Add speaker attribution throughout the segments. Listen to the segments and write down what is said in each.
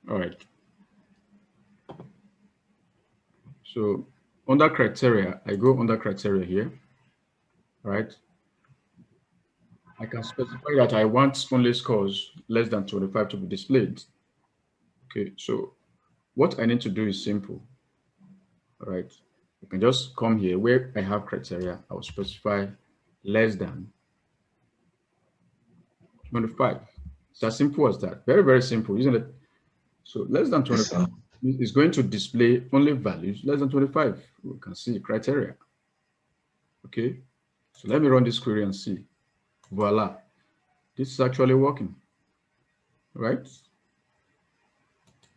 Speaker 1: All right. So under criteria, I go under criteria here, right? I can specify that I want only scores less than 25 to be displayed. Okay, so what I need to do is simple, all right? You can just come here where I have criteria, I will specify less than 25. It's as simple as that. Very, very simple, isn't it? So less than
Speaker 2: Yes,
Speaker 1: 25
Speaker 2: sir.
Speaker 1: is going to display only values less than 25. We can see criteria. Okay, so let me run this query and see. Voila, this is actually working, right?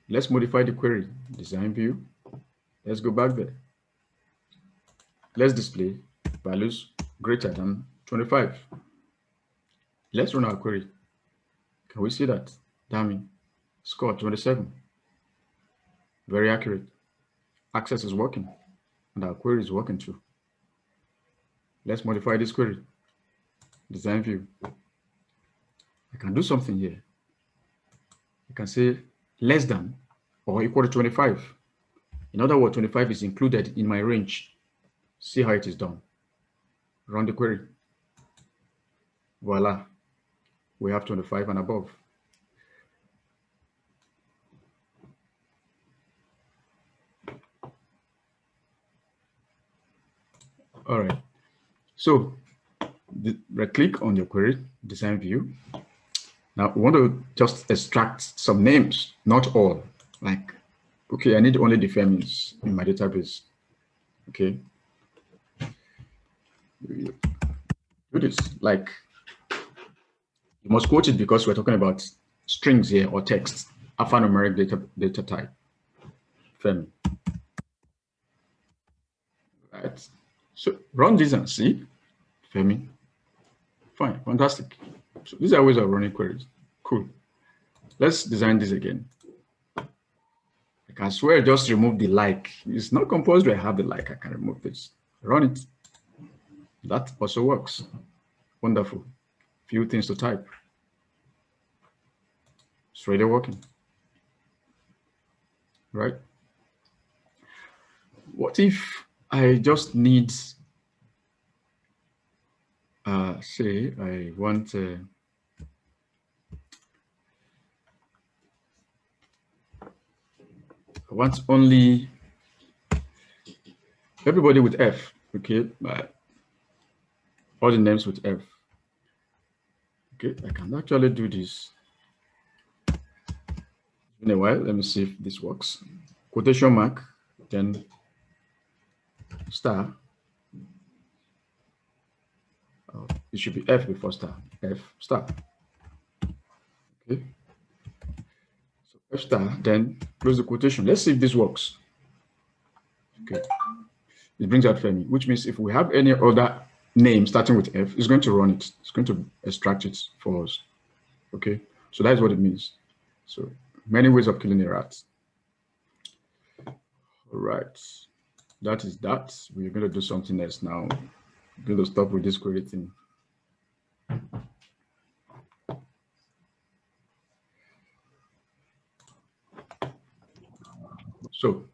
Speaker 1: Let's modify the query. Design view. Let's go back there. Let's display values greater than 25. Let's run our query. Can we see that? Damn, score 27. Very accurate. Access is working, and our query is working too. Let's modify this query. Design view. I can do something here. I can say less than or equal to 25. In other words, 25 is included in my range. See how it is done. Run the query. Voila, we have 25 and above. All right, so right click on your query, design view. Now we want to just extract some names, not all. Like, okay, I need only the famous in my database. Okay, do this. Like, you must quote it because we're talking about strings here or text, alphanumeric data type. Femi. Right. So run this and see. Femi. Fine, fantastic. So these are ways of running queries. Cool. Let's design this again. I can swear I just remove the like. It's not compulsory I have the like. I can remove this. Run it. That also works. Wonderful. Few things to type. It's really working. Right? What if I just need, say, I want only everybody with F, okay? All the names with F. Okay, I can actually do this. In a while, let me see if this works. Quotation mark, then star. It should be F before star. F star. Okay. So F star, then close the quotation. Let's see if this works. Okay. It brings out Femi, which means if we have any other name starting with F, it's going to run it. It's going to extract it for us. Okay. So that's what it means. So many ways of killing a rat. All right. That is that. We're going to do something else now. We're going to stop with this query thing. So